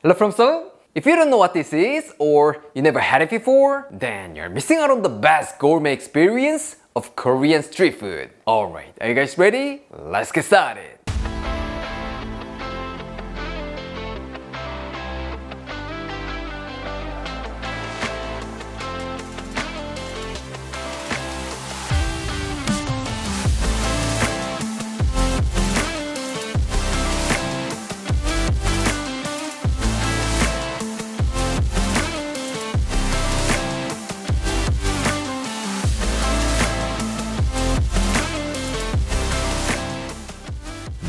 Hello from Seoul. If you don't know what this is, or you never had it before, then you're missing out on the best gourmet experience of Korean street food. Alright, are you guys ready? Let's get started!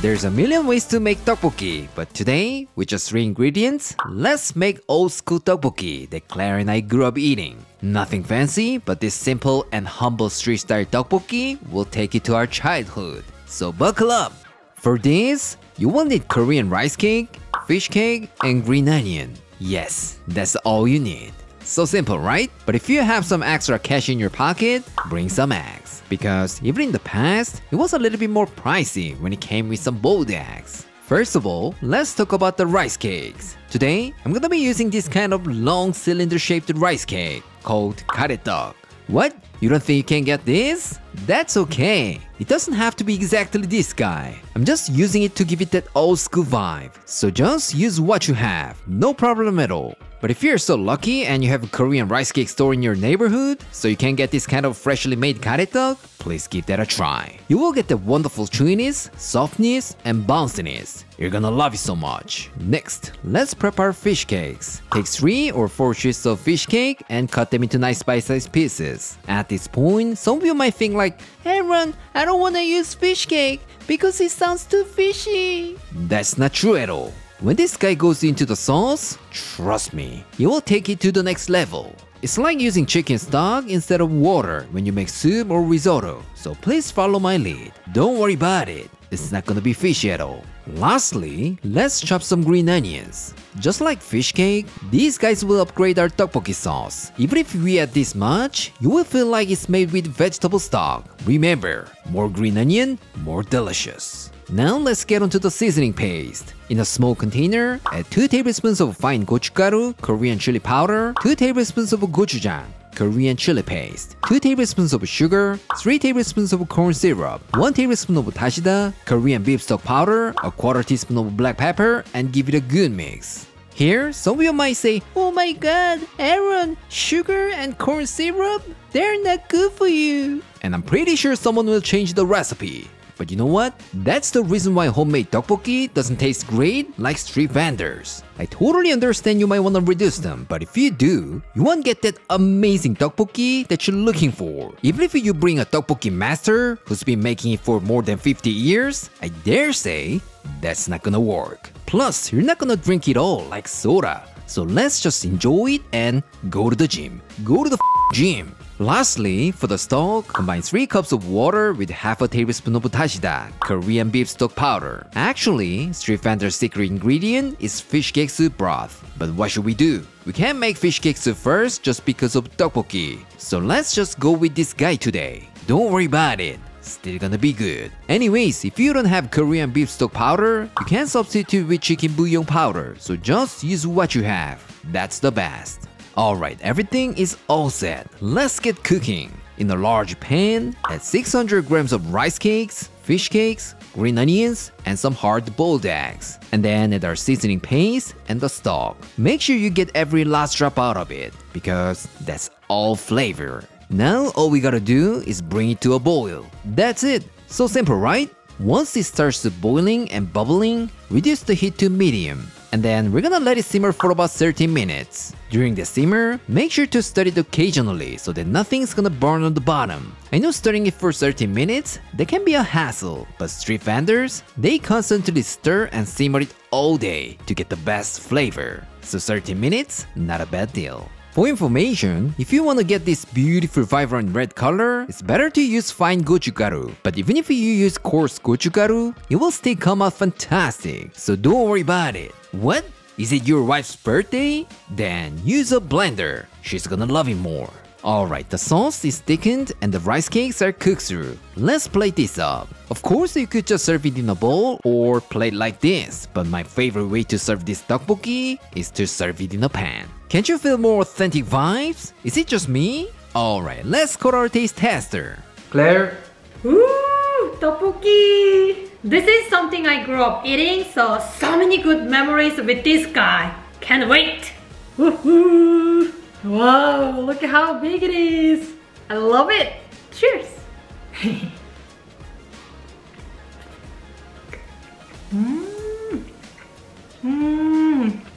There's a million ways to make tteokbokki, but today, with just 3 ingredients, let's make old school tteokbokki that Claire and I grew up eating. Nothing fancy, but this simple and humble street style tteokbokki will take you to our childhood. So buckle up! For this, you will need Korean rice cake, fish cake, and green onion. Yes, that's all you need. So simple, right? But if you have some extra cash in your pocket, bring some eggs. Because even in the past, it was a little bit more pricey when it came with some boiled eggs. First of all, let's talk about the rice cakes. Today, I'm gonna be using this kind of long cylinder-shaped rice cake called karetteok. What? You don't think you can get this? That's okay. It doesn't have to be exactly this guy. I'm just using it to give it that old school vibe. So just use what you have, no problem at all. But if you're so lucky and you have a Korean rice cake store in your neighborhood, so you can get this kind of freshly made karetteok, please give that a try. You will get the wonderful chewiness, softness, and bounciness. You're gonna love it so much. Next, let's prepare fish cakes. Take 3 or 4 sheets of fish cake and cut them into nice bite-sized pieces. At this point, some of you might think like, Aaron, I don't wanna use fish cake because it sounds too fishy. That's not true at all. When this guy goes into the sauce, trust me, it will take it to the next level. It's like using chicken stock instead of water when you make soup or risotto, so please follow my lead. Don't worry about it, it's not gonna be fishy at all. Lastly, let's chop some green onions. Just like fish cake, these guys will upgrade our tteokbokki sauce. Even if we add this much, you will feel like it's made with vegetable stock. Remember, more green onion, more delicious. Now let's get onto the seasoning paste. In a small container, add 2 tablespoons of fine gochugaru, Korean chili powder, 2 tablespoons of gochujang, Korean chili paste, 2 tablespoons of sugar, 3 tablespoons of corn syrup, 1 tablespoon of dashida, Korean beef stock powder, a quarter teaspoon of black pepper, and give it a good mix. Here, some of you might say, oh my god, Aaron, sugar and corn syrup? They're not good for you. And I'm pretty sure someone will change the recipe. But you know what? That's the reason why homemade tteokbokki doesn't taste great like street vendors. I totally understand you might want to reduce them, but if you do, you won't get that amazing tteokbokki that you're looking for. Even if you bring a tteokbokki master who's been making it for more than 50 years, I dare say that's not gonna work. Plus, you're not gonna drink it all like soda. So let's just enjoy it and go to the gym. Go to the gym. Lastly, for the stock, combine 3 cups of water with half a tablespoon of dashida, Korean beef stock powder. Actually, street vendor's secret ingredient is fish cake soup broth. But what should we do? We can't make fish cake soup first just because of tteokbokki. So let's just go with this guy today. Don't worry about it. Still gonna be good. Anyways, if you don't have Korean beef stock powder, you can substitute with chicken bouillon powder. So just use what you have. That's the best. Alright, everything is all set. Let's get cooking. In a large pan, add 600 grams of rice cakes, fish cakes, green onions, and some hard-boiled eggs. And then add our seasoning paste and the stock. Make sure you get every last drop out of it, because that's all flavor. Now all we gotta do is bring it to a boil. That's it. So simple, right? Once it starts to boiling and bubbling, reduce the heat to medium. And then we're gonna let it simmer for about 30 minutes. During the simmer, make sure to stir it occasionally so that nothing's gonna burn on the bottom. I know stirring it for 30 minutes, that can be a hassle, but street vendors, they constantly stir and simmer it all day to get the best flavor. So 30 minutes, not a bad deal. For information, if you want to get this beautiful vibrant red color, it's better to use fine gochugaru. But even if you use coarse gochugaru, it will still come out fantastic, so don't worry about it. What? Is it your wife's birthday? Then use a blender, she's gonna love it more. Alright, the sauce is thickened and the rice cakes are cooked through. Let's plate this up. Of course, you could just serve it in a bowl or plate like this, but my favorite way to serve this tteokbokki is to serve it in a pan. Can't you feel more authentic vibes? Is it just me? Alright, let's call our taste tester. Claire? Ooh, tteokbokki! This is something I grew up eating, so many good memories with this guy. Can't wait! Woohoo! Wow, look at how big it is! I love it! Cheers!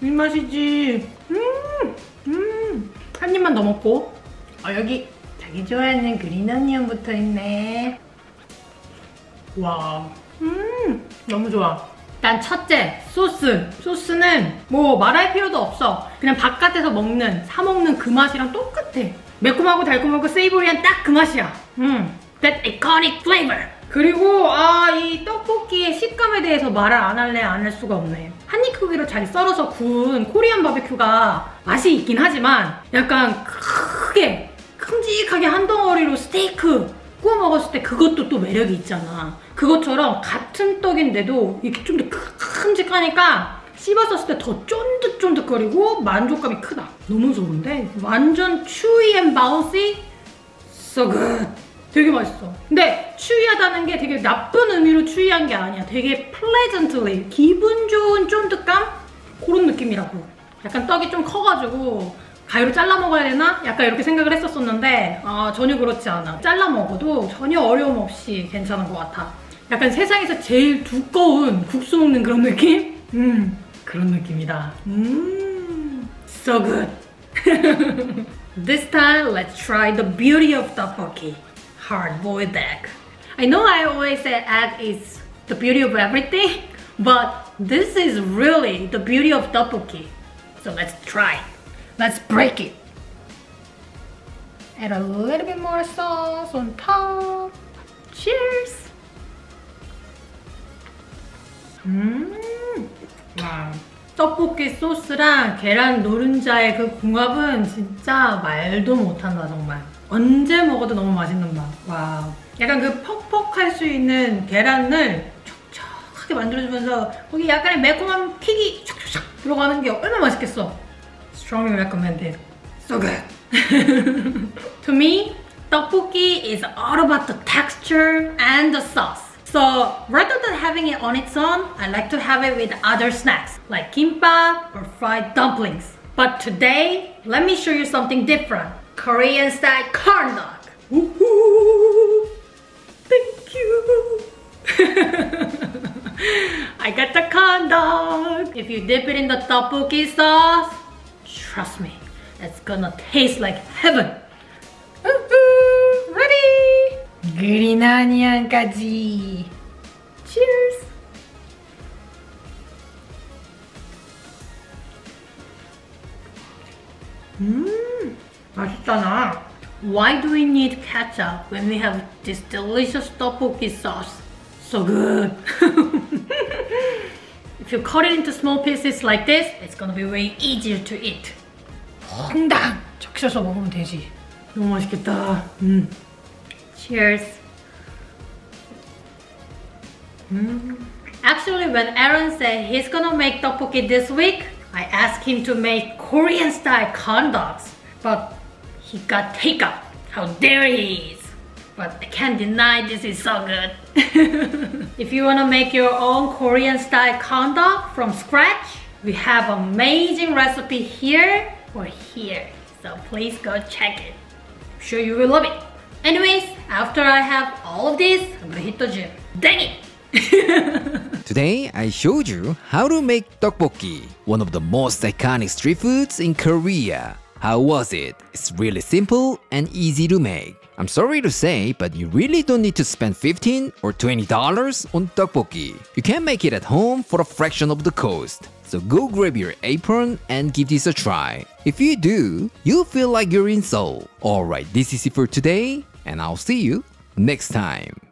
이 맛이지. 한 입만 더 먹고. 여기 자기 좋아하는 그린 어니언부터 있네. 와, 너무 좋아. 일단 첫째, 소스는 뭐 말할 필요도 없어. 그냥 바깥에서 사 먹는 그 맛이랑 똑같아. 매콤하고 달콤하고 세이버리한 딱 그 맛이야. That iconic flavor. 그리고 이 떡볶이의 식감에 대해서 말을 안 할 수가 없네. 한입 크기로 잘 썰어서 구운 코리안 바베큐가 맛이 있긴 하지만 약간 크게 큼직하게 한 덩어리로 스테이크 구워 먹었을 때 그것도 또 매력이 있잖아. 그것처럼 같은 떡인데도 이렇게 좀 더 큼직하니까 씹었을 때 더 쫀득쫀득거리고 만족감이 크다. 너무 좋은데? 완전 chewy and bouncy? So good! 되게 맛있어. 근데 chewy하다는 게 되게 나쁜 의미로 chewy한 게 아니야. 되게 pleasantly, 기분 좋은 쫀득감? 그런 느낌이라고. 약간 떡이 좀 커가지고 가위로 잘라 먹어야 되나? 약간 이렇게 생각을 했었었는데 전혀 그렇지 않아. 잘라 먹어도 전혀 어려움 없이 괜찮은 것 같아. 약간 세상에서 제일 두꺼운 국수 먹는 그런 느낌? 그런 느낌이다. So good. This time, let's try the beauty of tteokbokki. Hard-boiled egg. I know I always say egg is the beauty of everything, but this is really the beauty of tteokbokki. So let's try. Let's break it. Add a little bit more sauce on top. Cheers! 와, 떡볶이 소스랑 계란 노른자의 그 궁합은 진짜 말도 못한다 정말. 언제 먹어도 너무 맛있는 맛. 와, 약간 그 퍽퍽할 수 있는 계란을 촉촉하게 만들어주면서 거기 약간의 매콤한 킥이 촉촉촉 들어가는 게 얼마나 맛있겠어. Strongly recommended. So good. To me, tteokbokki is all about the texture and the sauce. So rather than having it on its own, I like to have it with other snacks like kimbap or fried dumplings. But today, let me show you something different. Korean style corn dog. Woohoo! Thank you. I got the corn dog. If you dip it in the tteokbokki sauce, trust me, it's gonna taste like heaven. Ready? 그린 어니언까지. Cheers. 맛있잖아. Why do we need ketchup when we have this delicious tteokbokki sauce? So good. If you cut it into small pieces like this, it's gonna be way easier to eat. 퐁당! 적셔서 먹으면 되지. 너무 맛있겠다. Cheers. Actually, when Aaron said he's gonna make tteokbokki this week, I asked him to make Korean style corn dogs, but he got takeout. How dare he is! But I can't deny this is so good. If you wanna make your own Korean style corn dog from scratch, we have an amazing recipe here or here. So please go check it. I'm sure you will love it. Anyways, after I have all of this, I'm gonna hit the gym. Dang it! Today, I showed you how to make tteokbokki, one of the most iconic street foods in Korea. How was it? It's really simple and easy to make. I'm sorry to say, but you really don't need to spend $15 or $20 on tteokbokki. You can make it at home for a fraction of the cost. So go grab your apron and give this a try. If you do, you'll feel like you're in Seoul. Alright, this is it for today, and I'll see you next time.